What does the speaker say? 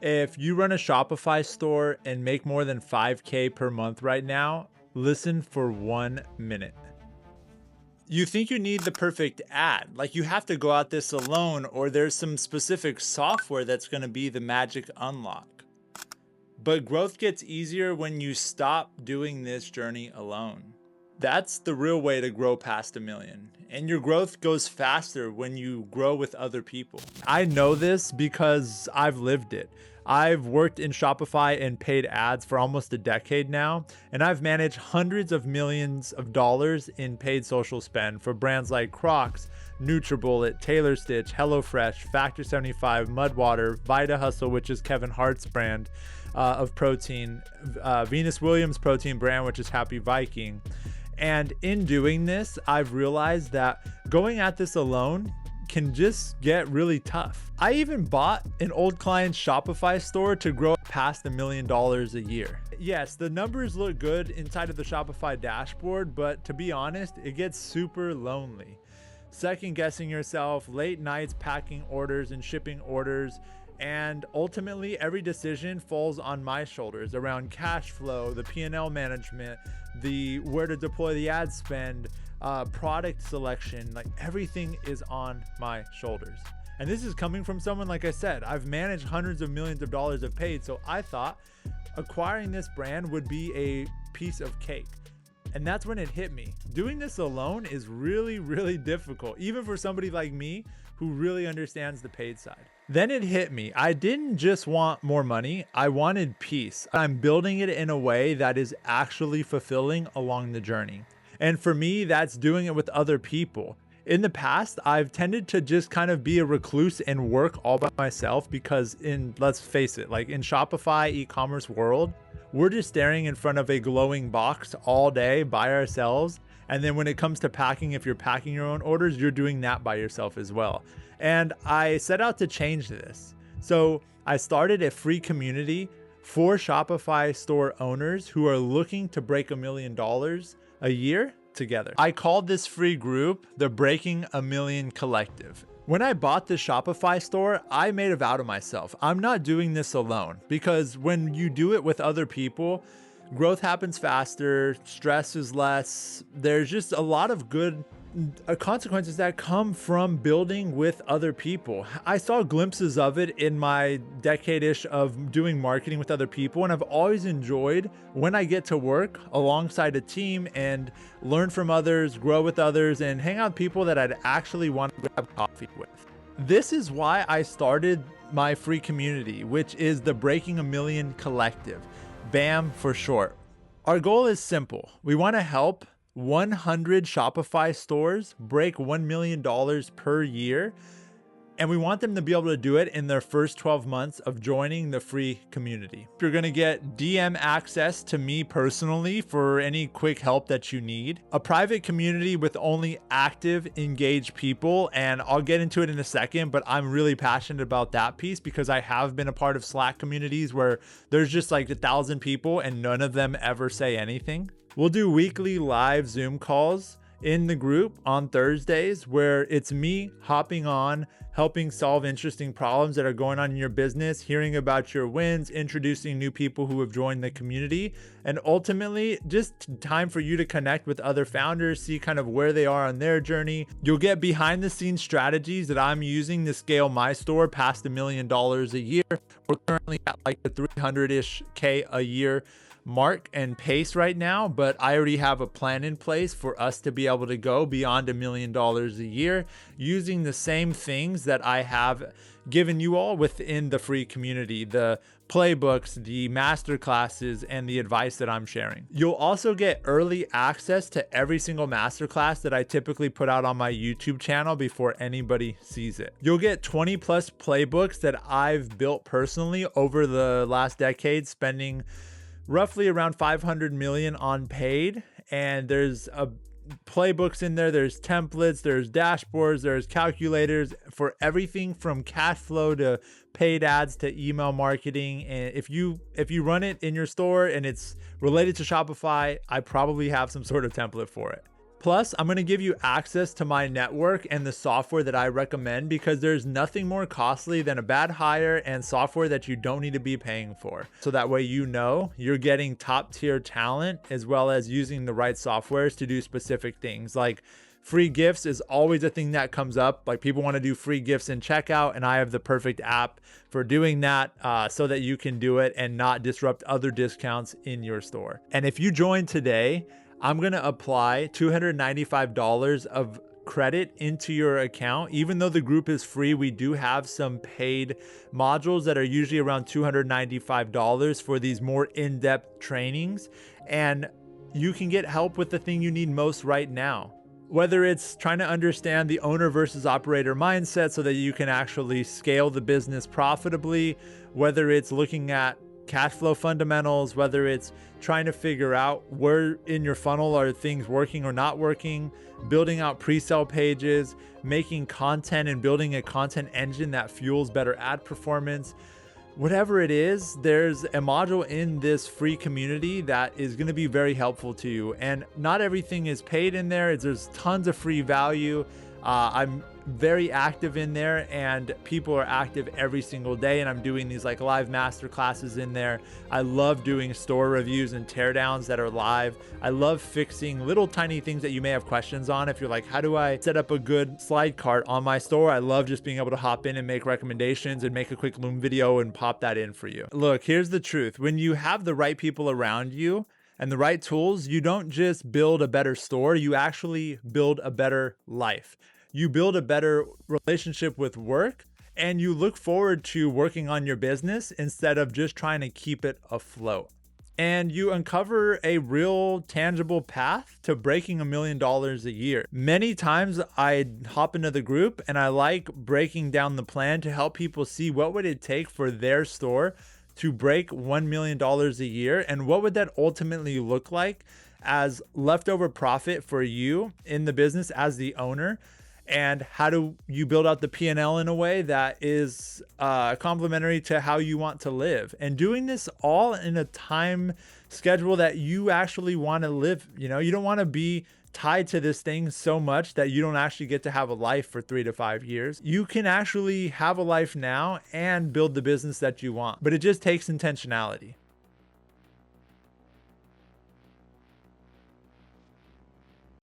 If you run a Shopify store and make more than 5K per month right now, listen for 1 minute. You think you need the perfect ad, like you have to go at this alone, or there's some specific software that's going to be the magic unlock. But growth gets easier when you stop doing this journey alone. That's the real way to grow past 1 million. And your growth goes faster when you grow with other people. I know this because I've lived it. I've worked in Shopify and paid ads for almost a decade now, and I've managed hundreds of millions of dollars in paid social spend for brands like Crocs, NutriBullet, Taylor Stitch, HelloFresh, Factor 75, Mudwater, Vita Hustle, which is Kevin Hart's brand of protein, Venus Williams protein brand, which is Happy Viking. And in doing this, I've realized that going at this alone can just get really tough. I even bought an old client's Shopify store to grow past $1 million a year. Yes, the numbers look good inside of the Shopify dashboard, but to be honest, it gets super lonely. Second guessing yourself, late nights packing orders and shipping orders, and ultimately every decision falls on my shoulders around cash flow, the P&L management, the where to deploy the ad spend, product selection, like everything is on my shoulders. And this is coming from someone, like I said, I've managed hundreds of millions of dollars of paid. So I thought acquiring this brand would be a piece of cake. And that's when it hit me. Doing this alone is really, really difficult, even for somebody like me who really understands the paid side. Then it hit me. I didn't just want more money. I wanted peace. I'm building it in a way that is actually fulfilling along the journey. And for me, that's doing it with other people. In the past, I've tended to just kind of be a recluse and work all by myself because let's face it, like in Shopify e-commerce world, we're just staring in front of a glowing box all day by ourselves. And then when it comes to packing, if you're packing your own orders, you're doing that by yourself as well. And I set out to change this. So I started a free community for Shopify store owners who are looking to break $1 million a year together. I called this free group the Breaking a Million Collective. When I bought the Shopify store, I made a vow to myself. I'm not doing this alone, because when you do it with other people, growth happens faster, stress is less. There's just a lot of good consequences that come from building with other people. I saw glimpses of it in my decade-ish of doing marketing with other people, and I've always enjoyed when I get to work alongside a team and learn from others, grow with others, and hang out with people that I'd actually want to grab coffee with. This is why I started my free community, which is the Breaking a Million Collective, BAM for short. Our goal is simple. We want to help 100 Shopify stores break $1 million per year. And we want them to be able to do it in their first 12 months of joining the free community. You're going to get DM access to me personally for any quick help that you need, a private community with only active, engaged people. And I'll get into it in a second, but I'm really passionate about that piece because I have been a part of Slack communities where there's just like 1,000 people and none of them ever say anything. We'll do weekly live Zoom calls in the group on Thursdays where it's me hopping on, helping solve interesting problems that are going on in your business, hearing about your wins, introducing new people who have joined the community, and ultimately just time for you to connect with other founders, see kind of where they are on their journey. You'll get behind the scenes strategies that I'm using to scale my store past $1 million a year. We're currently at like the 300-ish K a year mark and pace right now, but I already have a plan in place for us to be able to go beyond $1 million a year using the same things that I have given you all within the free community, the playbooks, the masterclasses, and the advice that I'm sharing. You'll also get early access to every single masterclass that I typically put out on my YouTube channel before anybody sees it. You'll get 20 plus playbooks that I've built personally over the last decade, spending roughly around 500 million on paid. And there's playbooks in there, there's templates, there's dashboards, there's calculators for everything from cash flow to paid ads to email marketing. And if you run it in your store and it's related to Shopify, I probably have some sort of template for it. Plus, I'm going to give you access to my network and the software that I recommend, because there's nothing more costly than a bad hire and software that you don't need to be paying for. So that way, you know, you're getting top tier talent as well as using the right softwares to do specific things. Like free gifts is always a thing that comes up. Like people want to do free gifts in checkout, and I have the perfect app for doing that so that you can do it and not disrupt other discounts in your store. And if you join today, I'm going to apply $295 of credit into your account. Even though the group is free, we do have some paid modules that are usually around $295 for these more in-depth trainings. And you can get help with the thing you need most right now. Whether it's trying to understand the owner versus operator mindset so that you can actually scale the business profitably, whether it's looking at cash flow fundamentals, whether it's trying to figure out where in your funnel are things working or not working, building out pre-sale pages, making content and building a content engine that fuels better ad performance. Whatever it is, there's a module in this free community that is going to be very helpful to you. And not everything is paid in there. There's tons of free value. I'm very active in there, and people are active every single day, and I'm doing these like live master classes in there. I love doing store reviews and teardowns that are live. I love fixing little tiny things that you may have questions on. If you're like, how do I set up a good slide cart on my store? I love just being able to hop in and make recommendations and make a quick Loom video and pop that in for you. Look, here's the truth. When you have the right people around you and the right tools, you don't just build a better store, you actually build a better life. You build a better relationship with work, and you look forward to working on your business instead of just trying to keep it afloat. And you uncover a real tangible path to breaking $1 million a year. Many times I hop into the group and I like breaking down the plan to help people see what would it take for their store to break $1 million a year, and what would that ultimately look like as leftover profit for you in the business as the owner. And how do you build out the P&L in a way that is complementary to how you want to live, and doing this all in a time schedule that you actually want to live. You know, you don't want to be tied to this thing so much that you don't actually get to have a life for 3 to 5 years. You can actually have a life now and build the business that you want, but it just takes intentionality.